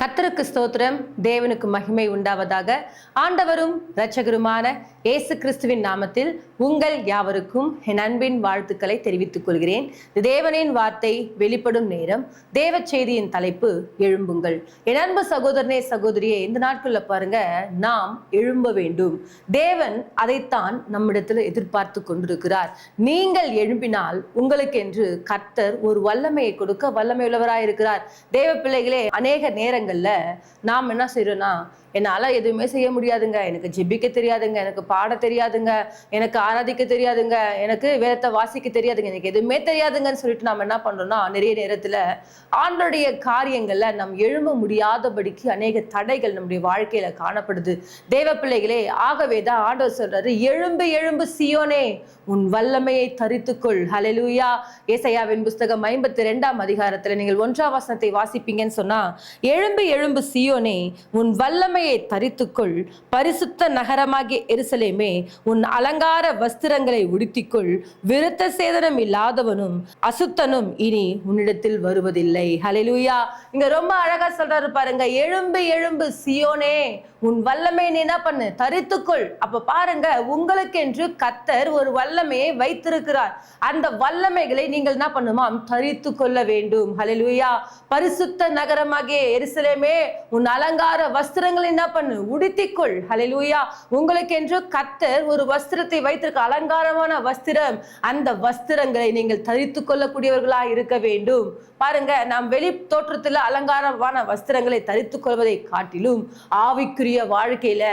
கர்த்தருக்கு ஸ்தோத்திரம். தேவனுக்கு மகிமை உண்டாவதாக. ஆண்டவரும் இரட்சகருமான இயேசு கிறிஸ்துவின் நாமத்தில் உங்கள் யாவருக்கும் என் அன்பின் வாழ்த்துக்களை தெரிவித்துக் கொள்கிறேன். தேவனின் வார்த்தை வெளிப்படும் நேரம். தேவ செய்தியின் தலைப்பு எழும்புங்கள். என் அன்பு சகோதரனே சகோதரியே, இந்த நாட்கள்ல பாருங்க, நாம் எழும்ப வேண்டும். தேவன் அதைத்தான் நம்மிடத்தில் எதிர்பார்த்து கொண்டிருக்கிறார். நீங்கள் எழும்பினால் உங்களுக்கென்று கர்த்தர் ஒரு வல்லமையை கொடுக்க வல்லமை உள்ளவராயிருக்கிறார். தேவ பிள்ளைகளே, அநேக நேரங்கள்ல நாம் என்ன செய்யறோம்னா, என்னால எதுவுமே செய்ய முடியாதுங்க, எனக்கு ஜெபிக்க தெரியாதுங்க, எனக்கு பாட தெரியாதுங்க, எனக்கு ஆராதிக்க தெரியாதுங்க, எனக்கு வேதத்தை வாசிக்க தெரியாதுங்க, எனக்கு எதுவுமே தெரியாதுங்கன்னு சொல்லிட்டு நாம் என்ன பண்றோம்னா, நிறைய நேரத்துல ஆண்டோடைய காரியங்கள்ல நாம் எழும்ப முடியாதபடிக்கு அநேக தடைகள் நம்முடைய வாழ்க்கையில காணப்படுது. தேவ பிள்ளைகளே, ஆகவேதான் ஆண்டவர் சொல்றாரு, எழும்பு எழும்பு சீயோனே, உன் வல்லமையை தரித்துக்கொள். ஹல்லேலூயா. ஏசாயாவின் புஸ்தகம் 52ஆம் அதிகாரத்துல நீங்கள் 1ஆம் வசனத்தை வாசிப்பீங்கன்னு சொன்னா, எழும்பு எழும்பு சீயோனே, உன் வல்லமையை தரித்துக்கொள், பரிசுத்த நகரமாகிய எருசலேமே, உன் அலங்கார வஸ்திரங்களை உடுத்திக்கொள், விருத்த சேதனம் இல்லாதவனும் அசுத்தனும் இனி உன்னிடத்தில் வருவதில்லை. ஹல்லேலூயா. இங்க ரொம்ப அழகா சொல்றாரு பாருங்க, எழும்பு எழும்பு சீயோனே, உன் வல்லமை நீ என்ன பண்ணு, தரித்துக்கொள். அப்ப பாருங்க, உங்களுக்கென்று கர்த்தர் ஒரு வல்லமையை வைத்திருக்கிறார். அந்த வல்லமைகளை நீங்கள் என்ன பண்ணுமாம், தரித்து கொள்ள வேண்டும். ஹல்லேலூயா. பரிசுத்த நகரமாகிய எருசலேமே, உன் அலங்கார வஸ்திரங்களை என்ன பண்ணு, உடுத்திக்கொள். ஹல்லேலூயா. உங்களுக்கென்று கர்த்தர் ஒரு வஸ்திரத்தை வைத்திருக்க, அலங்காரமான வஸ்திரம். அந்த வஸ்திரங்களை நீங்கள் தரித்து கொள்ளக்கூடியவர்களா இருக்க வேண்டும். பாருங்க, நாம் வெளி தோற்றத்துல அலங்காரமான வஸ்திரங்களை தரித்து கொள்வதை காட்டிலும் ஆவிக்குரிய வாழ்க்கையில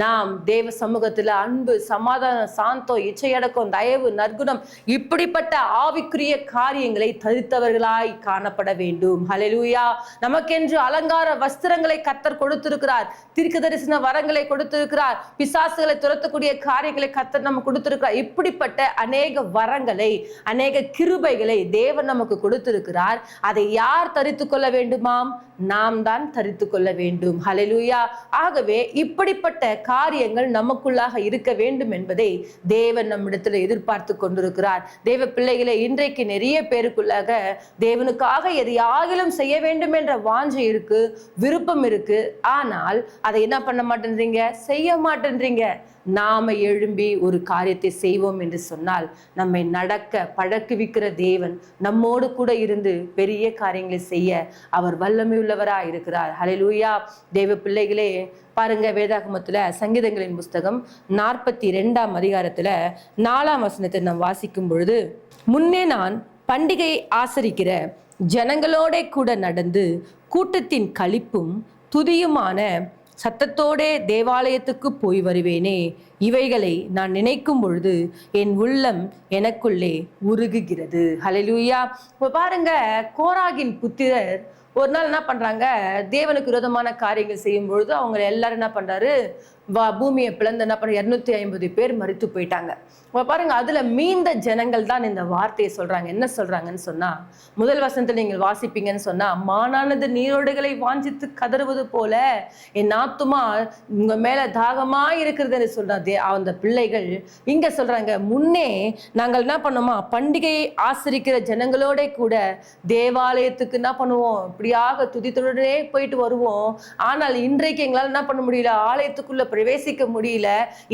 நாம் தேவ சமூகத்துல அன்பு, சமாதானம், சாந்தம், இச்சையடக்கம், தயவு, நற்குணம், இப்படிப்பட்ட ஆவிக்குரிய காரியங்களை தரித்தவர்களாய் காணப்பட வேண்டும். ஹல்லேலூயா. நமக்கென்று அலங்கார வஸ்திரங்களை கர்த்தர் கொடுத்திருக்கிறார். தீர்க்க தரிசன வரங்களை கொடுத்திருக்கிறார். பிசாசுகளை துரத்தக்கூடிய காரியங்களை கர்த்தர் நமக்கு கொடுத்திருக்கிறார். இப்படிப்பட்ட அநேக வரங்களை, அநேக கிருபைகளை தேவன் நமக்கு கொடுத்திருக்கிறார். அதை யார் தரித்து கொள்ள வேண்டுமாம்? நாம் தான் தரித்து கொள்ள வேண்டும். ஹல்லேலூயா. ஆகவே இப்படிப்பட்ட காரியங்கள் நமக்குள்ளாக இருக்க வேண்டும் என்பதை தேவன் நம்மிடத்தில் எதிர்பார்த்து கொண்டிருக்கிறார். தேவ பிள்ளைகளை, இன்றைக்கு நிறைய பேருக்குள்ளாக தேவனுக்காக எதையாகிலும் செய்ய வேண்டும் என்ற வாஞ்சை இருக்கு, விருப்பம் இருக்கு. ஆனால் அதை என்ன பண்ண மாட்டேன்றீங்க, செய்ய மாட்டேன்றீங்க. நாம எழும்பி ஒரு காரியத்தை செய்வோம் என்று சொன்னால், நம்மை நடக்க பழக்குவிக்கிற தேவன் நம்மோடு கூட இருந்து பெரிய காரியங்களை செய்ய அவர் வல்லமை உள்ளவராய் இருக்கிறார். ஹல்லேலூயா. தேவ பிள்ளைகளே, பாருங்க, வேதாகமத்துல சங்கீதங்களின் புஸ்தகம் 42ஆம் அதிகாரத்துல 4ஆம் வசனத்தை நாம் வாசிக்கும் பொழுது, முன்னே நான் பண்டிகையை ஆசரிக்கிற ஜனங்களோட கூட நடந்து கூட்டத்தின் களிப்பும் துதியுமான சத்தத்தோடே தேவாலயத்துக்கு போய் வருவேனே. இவைகளை நான் நினைக்கும் பொழுது என் உள்ளம் எனக்குள்ளே உருகுகிறது. ஹல்லேலூயா. இப்போ பாருங்க, கோராகின் புத்திரர் ஒரு நாள் என்ன பண்றாங்க, தேவனுக்கு விரோதமான காரியங்கள் செய்யும் பொழுது அவங்க எல்லாரும் என்ன பண்றாரு, பூமியை பிளந்து என்ன பண்ண 250 பேர் மரித்து போயிட்டாங்க. பாருங்க, அதுல மீந்த ஜனங்கள் தான் இந்த வார்த்தையை சொல்றாங்க. என்ன சொல்றாங்கன்னு சொன்னா, முதல் வசனத்துல நீங்கள் வாசிப்பீங்கன்னு சொன்னா, மானானது நீரோடைகளை வாஞ்சித்து கதறுவது போல என் ஆத்துமா உங்க மேல தாகமா இருக்கிறதுன்னு சொல்றாரு அந்த பிள்ளைகள். இங்க சொல்றாங்க, முன்னே நாங்கள் என்ன பண்ணோமா, பண்டிகையை ஆசரிக்கிற ஜனங்களோட கூட தேவாலயத்துக்கு என்ன பண்ணுவோம், இப்படியாக துதித்துடனே போயிட்டு வருவோம். ஆனால் இன்றைக்கு எங்களால் என்ன பண்ண முடியல, ஆலயத்துக்குள்ள பிரவேசிக்க முடியல.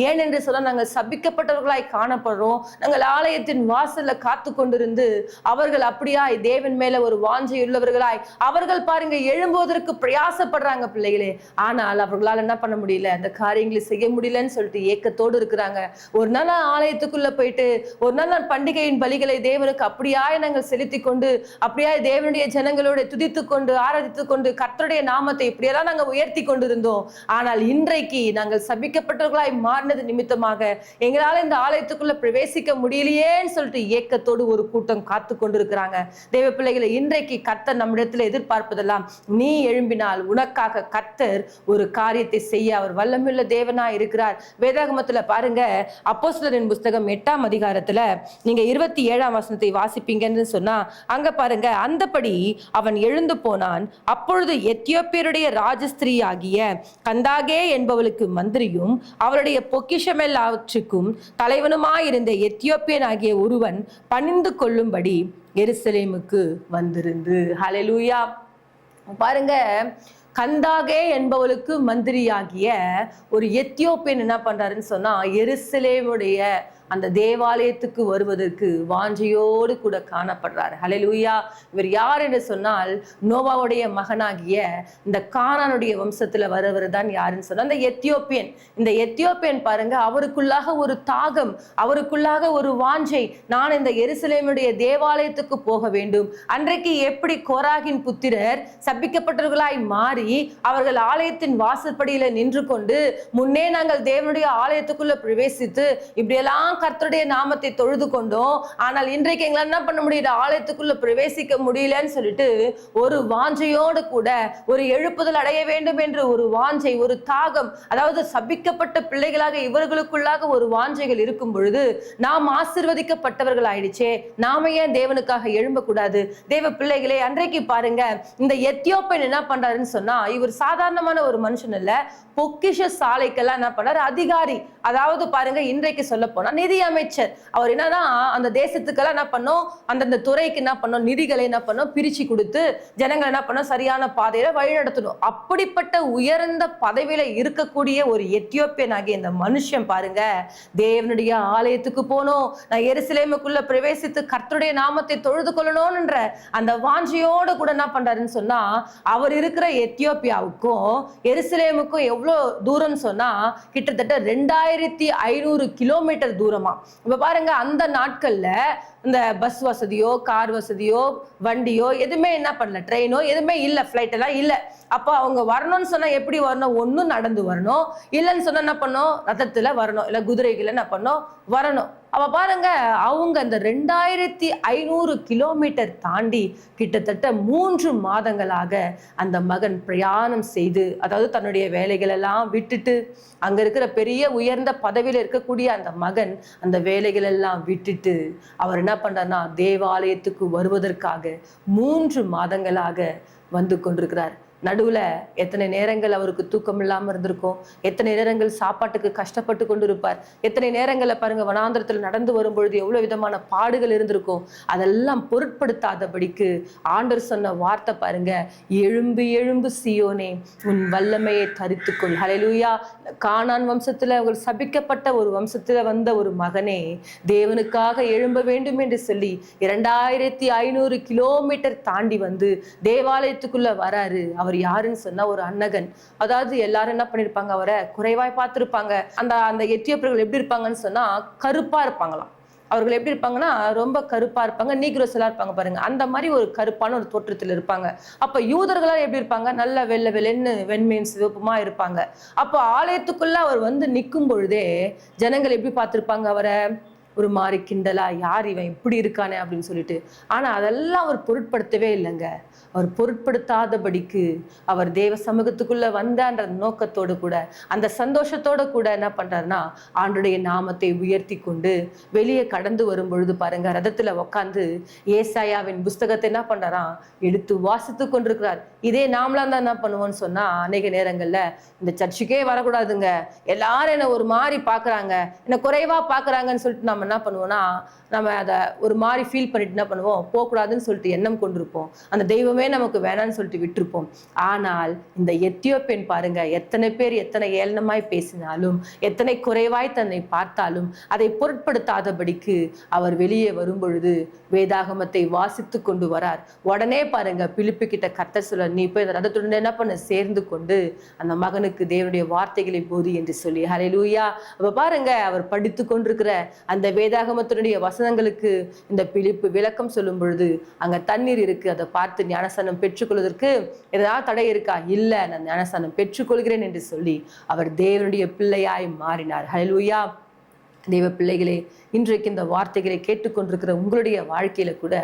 ஏனென்று சொல்ல, நாங்கள் சபிக்கப்பட்டவர்களாய் காணப்படுறோம். நாங்கள் ஆலயத்தின் வாசல்ல காத்து கொண்டிருந்து அவர்கள் அப்படியாய் தேவன் மேல ஒரு வாஞ்சை உள்ளவர்களாய் அவர்கள் பாருங்க எழும்புவதற்கு பிரயாசப்படுறாங்க பிள்ளைகளே. ஆனால் அவர்களால் என்ன பண்ண முடியல, அந்த காரியங்களை செய்ய முடியலன்னு சொல்லிட்டு ஏக்கத்தோடு இருக்கிறாங்க. ஒரு நாள் ஆலயத்துக்குள்ள போயிட்டு ஒரு நாள் பண்டிகையின் பலிகளை தேவனுக்கு அப்படியாய் நாங்கள் செலுத்தி கொண்டு அப்படியாய் தேவனுடைய ஜனங்களோட துதித்து கொண்டு ஆராதித்து கொண்டு கர்த்தருடைய நாமத்தை இப்படியெல்லாம் நாங்கள் உயர்த்தி கொண்டிருந்தோம். ஆனால் இன்றைக்கு நாங்கள் சபிக்கப்பட்டவர்களாய் மாறினது நிமித்தமாக எங்களால் இந்த ஆலயத்துக்குள்ள பிரவேசிக்க முடியலையேன்னு சொல்லிட்டு ஏக்கத்தோடு ஒரு கூட்டம் காத்து கொண்டிருக்கிறாங்க. தேவ பிள்ளைகளை, இன்றைக்கு கர்த்தர் நம்மிடத்துல எதிர்பார்ப்பதெல்லாம், நீ எழும்பினால் உனக்காக கர்த்தர் ஒரு காரியத்தை செய்ய அவர் வல்லமையுள்ள தேவனா இருக்கிறார். வேதாகமத்துல பாருங்க, அப்போஸ்தலரின் புஸ்தகம் 8ஆம் அதிகாரத்துல நீங்க 27ஆம் வசனத்தை வாசிப்பீங்கன்னு சொன்னா, அங்க பாருங்க, அந்தபடி அவன் எழுந்து போனான். அப்பொழுது எத்தியோப்பியருடைய ராஜஸ்திரீ ஆகிய கந்தாகே என்பவளுக்கு மந்திரியும் அவருடைய பொக்கிஷமெல்லாவற்றுக்கும் தலைவனுமாயிருந்த எத்தியோப்பியன் ஆகிய ஒருவன் பணிந்து கொள்ளும்படி எருசலேமுக்கு வந்திருந்து. ஹல்லேலூயா. பாருங்க, கந்தாகே என்பவளுக்கு மந்திரியாகிய ஒரு எத்தியோப்பியன் என்ன பண்றாருன்னு சொன்னா, எருசலேமுடைய அந்த தேவாலயத்துக்கு வருவதற்கு வாஞ்சையோடு கூட காணப்படுறார். ஹல்லேலூயா. இவர் யார் என்று சொன்னால், நோவாவுடைய மகனாகிய இந்த கானானுடைய வம்சத்துல வரவர் தான் யாருன்னு சொன்னா அந்த எத்தியோப்பியன். இந்த எத்தியோப்பியன் பாருங்க, அவருக்குள்ளாக ஒரு தாகம், அவருக்குள்ளாக ஒரு வாஞ்சை, நான் இந்த எருசலேமுடைய தேவாலயத்துக்கு போக வேண்டும். அன்றைக்கு எப்படி கோராகின் புத்திரர் சபிக்கப்பட்டவர்களாய் மாறி அவர்கள் ஆலயத்தின் வாசற்படியில நின்று கொண்டு, முன்னே நாங்கள் தேவனுடைய ஆலயத்துக்குள்ள பிரவேசித்து இப்படியெல்லாம் கர்த்தருடைய நாமத்தை தொழுது கொண்டோம், ஆனால் இன்றைக்கு எங்களால் என்ன பண்ண முடியல, ஆலயத்துக்குள்ள பிரவேசிக்க முடியலன்னு சொல்லிட்டு ஒரு வாஞ்சையோடு கூட ஒரு எழுப்புதல் அடைய வேண்டும் என்று ஒரு வாஞ்சை, ஒரு தாகம், அதாவது சபிக்கப்பட்ட பிள்ளைகளாக இவர்களுக்குள்ளாக ஒரு வாஞ்சைகள் இருக்கும் பொழுது, நாம் ஆசீர்வதிக்கப்பட்டவர்கள் ஆயிடுச்சே, நாம ஏன் தேவனுக்காக எழும்பக்கூடாது? தேவ பிள்ளைகளே, அன்றைக்கு பாருங்க, இந்த எத்தியோப்பியன் என்ன பண்றாருன்னு சொன்னா, இவர் சாதாரணமான ஒரு மனுஷன் இல்ல, பொக்கிஷ சாலைக்கெல்லாம் என்ன பண்றாரு, அதிகாரி. அதாவது பாருங்க, இன்றைக்கு சொல்ல போனா நிதி அமைச்சர். அவர் என்னன்னா, அந்த தேசத்துக்கெல்லாம் என்ன பண்ணும், அந்தந்த துறைக்கு என்ன பண்ணும், நிதிகளை என்ன பண்ணும், பிரிச்சு கொடுத்து ஜனங்கள் என்ன பண்ணும், சரியான பாதையில வழி நடத்தணும். அப்படிப்பட்ட உயர்ந்த பதவியில இருக்கக்கூடிய ஒரு எத்தியோப்பியன் ஆகிய இந்த மனுஷன் பாருங்க, தேவனுடைய ஆலயத்துக்கு போனோம், நான் எருசலேமுக்குள்ள பிரவேசித்து கர்த்தருடைய நாமத்தை தொழுது கொள்ளணும்ன்ற அந்த வாஞ்சையோடு கூட என்ன பண்றாருன்னு சொன்னா, அவர் இருக்கிற எத்தியோப்பியாவுக்கும் எருசலேமுக்கும் எவ்வளவு தூரம் சொன்னா, கிட்டத்தட்ட 2500 கிலோமீட்டர் தூரமா. இப்ப பாருங்க, அந்த நாட்கள்ல இந்த பஸ் வசதியோ, கார் வசதியோ, வண்டியோ எதுவுமே என்ன பண்ணல, ட்ரெயினோ எதுவுமே இல்ல, ஃபிளைட் எல்லாம் இல்ல. அப்போ அவங்க வரணும்னு சொன்னா எப்படி வரணும், ஒன்னும் நடந்து வரணும், இல்லைன்னு சொன்னா என்ன பண்ணும், ரதத்துல வரணும், இல்ல குதிரைகள் என்ன பண்ணும், வரணும். அப்ப பாருங்க, அவங்க அந்த 2500 கிலோமீட்டர் தாண்டி கிட்டத்தட்ட 3 மாதங்களாக அந்த மகன் பிரயாணம் செய்து, அதாவது தன்னுடைய வேலைகள் எல்லாம் விட்டுட்டு, அங்க இருக்கிற பெரிய உயர்ந்த பதவியில இருக்கக்கூடிய அந்த மகன் அந்த வேலைகள் எல்லாம் விட்டுட்டு அவர் என்ன பண்றாருன்னா, தேவாலயத்துக்கு வருவதற்காக 3 மாதங்களாக வந்து கொண்டிருக்கிறார். நடுவுல எத்தனை நேரங்கள் அவருக்கு தூக்கம் இல்லாம இருந்திருக்கும், எத்தனை நேரங்கள் சாப்பாட்டுக்கு கஷ்டப்பட்டு கொண்டு இருப்பார், எத்தனை நேரங்கள்ல பாருங்க வனாந்திரத்தில் நடந்து வரும் பொழுது எவ்வளவு விதமான பாடுகள் இருந்திருக்கும். அதெல்லாம் பொருட்படுத்தாதபடிக்கு ஆண்டவர் சொன்ன வார்த்தை பாருங்க, எழும்பு எழும்பு சீயோனே, உன் வல்லமையை தரித்துக்கொள். ஹல்லேலூயா. கானான் வம்சத்துல ஒரு சபிக்கப்பட்ட ஒரு வம்சத்துல வந்த ஒரு மகனே தேவனுக்காக எழும்ப வேண்டும் என்று சொல்லி 2500 கிலோமீட்டர் தாண்டி வந்து தேவாலயத்துக்குள்ள வராரு. அவர் யாருன்னு சொன்னா ஒரு அன்னகன். அதாவது எல்லாரும் என்ன பண்ணிருப்பாங்க, அவரை குறைவாய் பார்த்திருப்பாங்க. அந்த எத்தியோப்பியர்கள் எப்படி இருப்பாங்கன்னு சொன்னா, கருப்பா இருப்பாங்களாம். அவர்கள் எப்படி இருப்பாங்கன்னா, ரொம்ப கருப்பா இருப்பாங்க, நீக்ரோஸ் எல்லாம் இருப்பாங்க பாருங்க, அந்த மாதிரி ஒரு கருப்பான ஒரு தோற்றத்தில் இருப்பாங்க. அப்ப யூதர்களால் எப்படி இருப்பாங்க, நல்ல வெள்ளை வெள்ளன்னு வெண்மையின் சிவப்புமா இருப்பாங்க. அப்ப ஆலயத்துக்குள்ள அவர் வந்து நிற்கும் பொழுதே ஜனங்கள் எப்படி பார்த்திருப்பாங்க அவரை, ஒரு மாதிரி கிண்டலா, யார் இவன் இப்படி இருக்கானே அப்படின்னு சொல்லிட்டு. ஆனா அதெல்லாம் அவர் பொருட்படுத்தவே இல்லைங்க. அவர் பொருட்படுத்தாதபடிக்கு அவர் தேவ சமூகத்துக்குள்ள வந்தான்ற நோக்கத்தோடு கூட, அந்த சந்தோஷத்தோட கூட என்ன பண்றாருன்னா, ஆண்டுடைய நாமத்தை உயர்த்தி கொண்டு வெளியே கடந்து வரும் பொழுது பாருங்க, ரதத்துல உட்காந்து ஏசாயாவின் புஸ்தகத்தை என்ன பண்றாராம், எடுத்து வாசித்து கொண்டிருக்கிறார். இதே நாமளாம் தான் என்ன பண்ணுவோம்னு சொன்னா, அநேக நேரங்கள்ல இந்த சர்ச்சுக்கே வரக்கூடாதுங்க, எல்லாரும் என்ன ஒரு மாதிரி பாக்குறாங்க, என்ன குறைவா பாக்குறாங்கன்னு சொல்லிட்டு நம்ம என்ன பண்ணுவோம்னா, நம்ம அதை ஒரு மாதிரி ஃபீல் பண்ணிட்டு என்ன பண்ணுவோம், போகக்கூடாதுன்னு சொல்லிட்டு எண்ணம் கொண்டிருப்போம், அந்த தெய்வமே நமக்கு வேணான்னு சொல்லிட்டு விட்டுருப்போம். ஆனால் இந்த எத்தியோப்பியன் பாருங்க, எத்தனை பேர் எத்தனை ஏளனமாய் பேசினாலும், எத்தனை குறைவாய் தன்னை பார்த்தாலும் அதை பொருட்படுத்தாதபடிக்கு அவர் வெளியே வரும் பொழுது வேதாகமத்தை வாசித்து கொண்டு வரார். உடனே பாருங்க, பிலிப்பு கிட்ட கர்த்தர் சொல்ல, நீ போய் ரதத்துடன் என்ன பண்ண, சேர்ந்து கொண்டு அந்த மகனுக்கு தேவனுடைய வார்த்தைகளை போதி என்று சொல்லி. ஹல்லேலூயா. அப்ப பாருங்க, அவர் படித்து கொண்டிருக்கிற அந்த வேதாகமத்தினுடைய வசனங்களுக்கு இந்த பிலிப்பு விளக்கம் சொல்லும் பொழுது, அங்க தண்ணீர் இருக்கு, அதை பார்த்து ஞானஸ்நானம் பெற்றுக்கொள்வதற்கு ஏதாவது தடை இருக்கா, இல்ல, நான் ஞானஸ்நானம் பெற்றுக்கொள்கிறேன் என்று சொல்லி அவர் தேவனுடைய பிள்ளையாய் மாறினார். ஹல்லேலூயா. தேவ பிள்ளைகளே, இன்றைக்கு இந்த வார்த்தைகளை கேட்டுக்கொண்டிருக்கிற உங்களுடைய வாழ்க்கையில கூட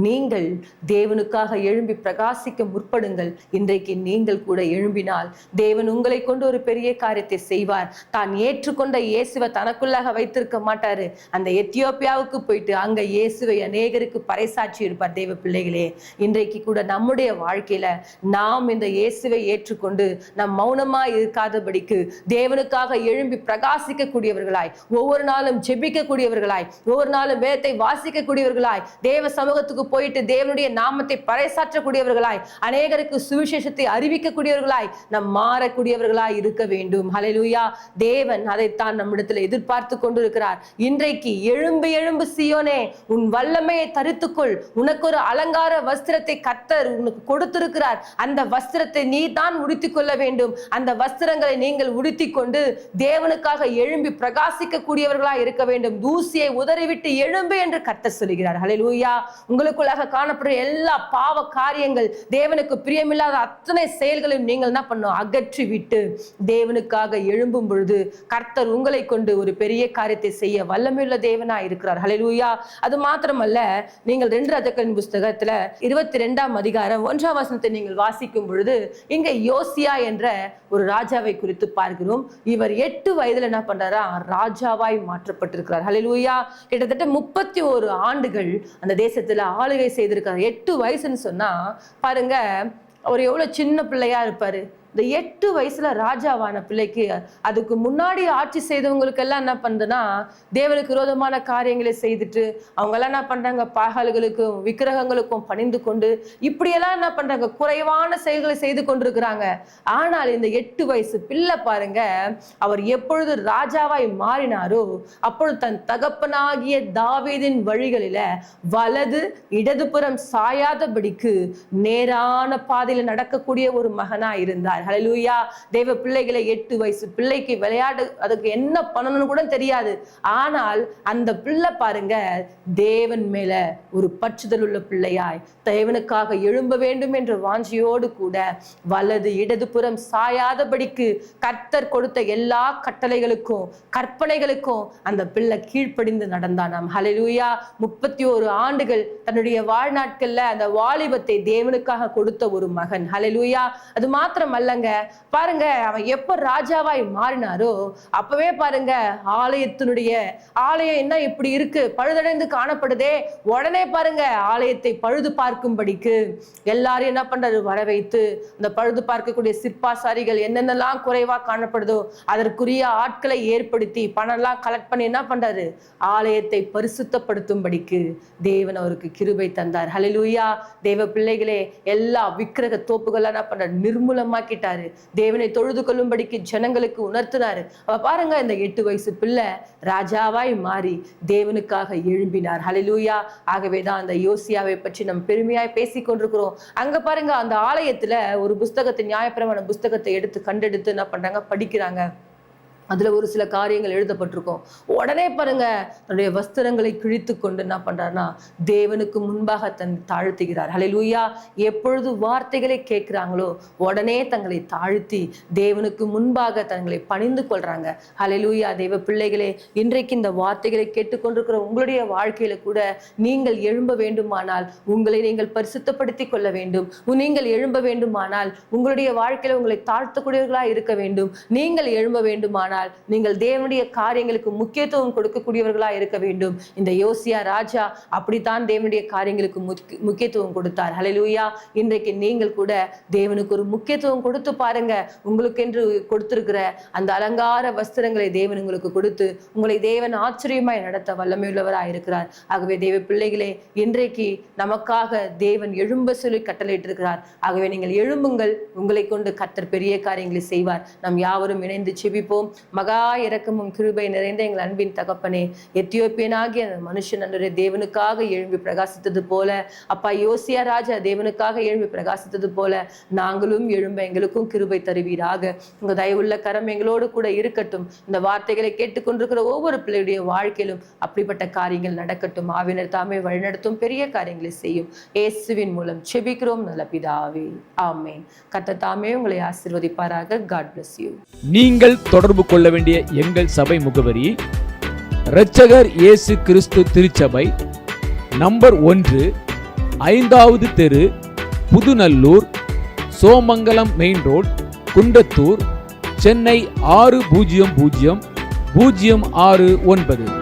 நீங்கள் தேவனுக்காக எழும்பி பிரகாசிக்க முற்படுங்கள். இன்றைக்கு நீங்கள் கூட எழும்பினால் தேவன் உங்களை கொண்டு ஒரு பெரிய காரியத்தை செய்வார். தான் ஏற்றுக்கொண்ட இயேசுவை தனக்குள்ளாக வைத்திருக்க மாட்டாரு. அந்த எத்தியோப்பியாவுக்கு போயிட்டு அங்க இயேசுவை அநேகருக்கு பறைசாற்றி இருப்பார். தேவ பிள்ளைகளே, இன்றைக்கு கூட நம்முடைய வாழ்க்கையில நாம் இந்த இயேசுவை ஏற்றுக்கொண்டு நம் மௌனமாய் இருக்காதபடிக்கு தேவனுக்காக எழும்பி பிரகாசிக்க கூடியவர்களாய், ஒவ்வொரு நாளும் ஜெபிக்கக்கூடியவர்களாய், ஒவ்வொரு நாளும் வேதத்தை வாசிக்கக்கூடியவர்களாய், தேவ சமூகத்துக்கு போயிட்டு தேவனுடைய நாமத்தை பறைசாற்றக்கூடியவர்களாய், அநேகருக்கு சுவிசேஷத்தை அறிவிக்கக்கூடியவர்களாய் நாம் மாறக்கூடியவர்களாய் இருக்க வேண்டும். ஹல்லேலூயா. தேவன் அதைத்தான் நம்மிடத்தில் எதிர்பார்த்து கொண்டிருக்கிறார். இன்றைக்கு எழும்பு எழும்பு சீயோனே, உன் வல்லமையை தரித்துக்கொள். உனக்கு ஒரு அலங்கார வஸ்திரத்தை கர்த்தர் உனக்கு கொடுத்திருக்கிறார். அந்த வஸ்திரத்தை நீ தான் உடுத்திக் கொள்ள வேண்டும். அந்த வஸ்திரங்களை நீங்கள் உடுத்திக் கொண்டு தேவனுக்காக எழும்பி பிரகாசிக்க கூடியவர்களாய் இருக்க வேண்டும். தூசியை உதறிவிட்டு எழும்பு என்று கர்த்தர் சொல்கிறார். ஹல்லேலூயா. உங்களுக்குள்ளாக காணப்படுற எல்லா பாவ காரியங்கள், தேவனுக்கு பிரியமில்லாத அத்தனை செயல்களையும் நீங்கள் என்ன பண்ணும்? அகற்றி விட்டு தேவனுக்காக எழும்பும் பொழுது கர்த்தர் உங்களை கொண்டு ஒரு பெரிய காரியத்தை செய்ய வல்லமையுள்ள தேவனா இருக்கிறார். ஹல்லேலூயா. அது மாத்திரமல்ல, நீங்கள் 2 ராஜாக்களின் புஸ்தகத்துல 22ஆம் அதிகாரம் 1ஆம் வசனத்தை நீங்கள் வாசிக்கும் பொழுது இங்க யோசியா என்ற ஒரு ராஜாவை குறித்து பார்க்கிறோம். இவர் 8 வயதுல என்ன பண்றாரா? ராஜாவாய் மாற்றப்பட்டிருக்கிறார். ஹல்லேலூயா. கிட்டத்தட்ட 31 ஆண்டுகள் அந்த தேசத்துல ஆளுகை செய்திருக்கிறார். 8 வயசுன்னு சொன்னா பாருங்க, அவர் எவ்வளவு சின்ன பிள்ளையா இருப்பாரு. இந்த 8 வயசுல ராஜாவான பிள்ளைக்கு அதுக்கு முன்னாடி ஆட்சி செய்தவங்களுக்கு எல்லாம் என்ன பண்ணுதுன்னா, தேவனுக்கு விரோதமான காரியங்களை செய்துட்டு அவங்க எல்லாம் என்ன பண்றாங்க? பாகால்களுக்கும் விக்கிரகங்களுக்கும் பணிந்து கொண்டு இப்படியெல்லாம் என்ன பண்றாங்க? குறைவான செயல்களை செய்து கொண்டிருக்கிறாங்க. ஆனால் இந்த 8 வயசு பிள்ளை பாருங்க, அவர் எப்பொழுது ராஜாவாய் மாறினாரோ அப்பொழுது தன் தகப்பனாகிய தாவீதின் வழிகளில வலது இடதுபுறம் சாயாதபடிக்கு நேரான பாதையில நடக்கக்கூடிய ஒரு மகனா இருந்தார். ஹல்லேலூயா. தேவ பிள்ளைகளை 8 வயசு பிள்ளைக்கு விளையாடு அதுக்கு என்ன பண்ணணும்னு கூட தெரியாது. ஆனால் அந்த பிள்ளை பாருங்க, தேவன் மேல ஒரு பற்றுதல் உள்ள பிள்ளையாய் தேவனுக்காக எழும்ப வேண்டும் என்ற வாஞ்சியோடு கூட வலது இடதுபுறம் சாயாதபடிக்கு கர்த்தர் கொடுத்த எல்லா கட்டளைகளுக்கும் கற்பனைகளுக்கும் அந்த பிள்ளை கீழ்ப்படிந்து நடந்தானாம். ஹல்லேலூயா. 31 ஆண்டுகள் தன்னுடைய வாழ்நாட்கள்ல அந்த வாலிபத்தை தேவனுக்காக கொடுத்த ஒரு மகன். ஹல்லேலூயா. அது மாத்திரம் அல்லங்க, பாருங்க, அவன் எப்ப ராஜாவாய் மாறினாரோ அப்பவே பாருங்க, ஆலயம் என்ன இப்படி இருக்கு, பழுதடைந்து காணப்படுதே. உடனே பாருங்க, ஆலயத்தை பழுது பார்க்கும்படிக்கு எல்லாரும் என்ன பண்றாரு? வர வைத்து இந்த பழுது பார்க்கக்கூடிய சிற்பாசாரிகள் என்னென்னலாம் குறைவா காணப்படுதோ அதற்குரிய ஆட்களை ஏற்படுத்தி பணம்லாம் கலெக்ட் பண்ணி என்ன பண்றாரு? ஆலயத்தை பரிசுத்தப்படுத்தும்படிக்கு தேவன் அவருக்கு கிருபை தந்தார். ஹல்லேலூயா. தேவ பிள்ளைகளே, எல்லா விக்கிரக தோப்புகள் என்ன பண்றாரு? நிர்மூலமாக்கிட்டாரு. தேவனை தொழுது கொள்ளும்படிக்கு ஜனங்களுக்கு உணர்த்தினாரு. அவ பாருங்க, இந்த 8 வயசு பிள்ளை ராஜாவாய் மாறி தேவனுக்காக எழும்பினார். ஹல்லேலூயா. ஆகவேதான் அந்த யோசியாவை பற்றி நம்ம பெருமையாய் பேசிக் கொண்டிருக்கிறோம். அங்க பாருங்க, அந்த ஆலயத்துல ஒரு புஸ்தகத்தை, நியாயப்பிரமாண புஸ்தகத்தை கண்டெடுத்து என்ன பண்றாங்க? படிக்கிறாங்க. அதுல ஒரு சில காரியங்கள் எழுதப்பட்டிருக்கும். உடனே பாருங்க, தன்னுடைய வஸ்திரங்களை கிழித்து கொண்டு என்ன பண்றாருன்னா தேவனுக்கு முன்பாக தன்னை தாழ்த்துகிறார். ஹல்லேலூயா. எப்பொழுது வார்த்தைகளை கேட்கிறாங்களோ உடனே தங்களை தாழ்த்தி தேவனுக்கு முன்பாக தங்களை பணிந்து கொள்றாங்க. ஹல்லேலூயா. தேவ பிள்ளைகளே, இன்றைக்கு இந்த வார்த்தைகளை கேட்டுக்கொண்டிருக்கிற உங்களுடைய வாழ்க்கையில கூட நீங்கள் எழும்ப வேண்டுமானால் உங்களை நீங்கள் பரிசுத்தப்படுத்திக் கொள்ள வேண்டும். நீங்கள் எழும்ப வேண்டுமானால் உங்களுடைய வாழ்க்கையில உங்களை தாழ்த்தக்கூடியவர்களாக இருக்க வேண்டும். நீங்கள் எழும்ப வேண்டுமானால் நீங்கள் தேவனுடைய காரியங்களுக்கு முக்கியத்துவம் கொடுக்கக்கூடியவர்களா இருக்க வேண்டும். இந்த யோசியா ராஜா அப்படித்தான் தேவனுடைய காரியங்களுக்கு முக்கியத்துவம் கொடுத்தார். ஹல்லேலூயா. இன்றைக்கு நீங்கள் கூட தேவனுக்கு ஒரு முக்கியத்துவம் கொடுத்து பாருங்க. உங்களுக்கு என்று கொடுத்திருக்கிற அந்த அலங்கார வஸ்திரங்களை தேவன் உங்களுக்கு கொடுத்து உங்களை தேவன் ஆச்சரியமாய் நடத்த வல்லமையுள்ளவராய் இருக்கிறார். ஆகவே தேவ பிள்ளைகளே, இன்றைக்கு நமக்காக தேவன் எழும்ப சொல்லி கட்டளையிட்டிருக்கிறார். ஆகவே நீங்கள் எழும்புங்கள். உங்களை கொண்டு கர்த்தர் பெரிய காரியங்களை செய்வார். நாம் யாவரும் இணைந்து செபிப்போம். மகா இரக்கமும் கிருபை நிறைந்த எங்கள் அன்பின் தகப்பனே, எத்தியோப்பியனாகிய அந்த மனுஷன் அன்றைய தேவனுக்காக எழும்பி பிரகாசித்தது போல, அப்பா யோசியா ராஜா தேவனுக்காக எழும்பி பிரகாசித்தது போல நாங்களும் எழும்ப எங்களுக்கும் கிருபை தருவீராக. உங்க தயவுள்ள கரம் எங்களோடு கூட இருக்கட்டும். இந்த வார்த்தைகளை கேட்டுக்கொண்டிருக்கிற ஒவ்வொரு பிள்ளையுடைய வாழ்க்கையிலும் அப்படிப்பட்ட காரியங்கள் நடக்கட்டும். ஆவினர் தாமே வழிநடத்தும், பெரிய காரியங்களை செய்யும். இயேசுவின் மூலம் செபிக்கிறோம் நல்ல பிதாவே, ஆமென். கர்த்தர் தாமே உங்களை ஆசீர்வதிப்பாராக. God bless you. நீங்கள் தொடர்பு கொள்ள வேண்டிய எங்கள் சபை முகவரி: இரட்சகர் இயேசு கிறிஸ்து திருச்சபை, நம்பர் 1, 5வது தெரு, புதுநல்லூர், சோமங்கலம் மெயின் ரோட், குண்டத்தூர், சென்னை 600069.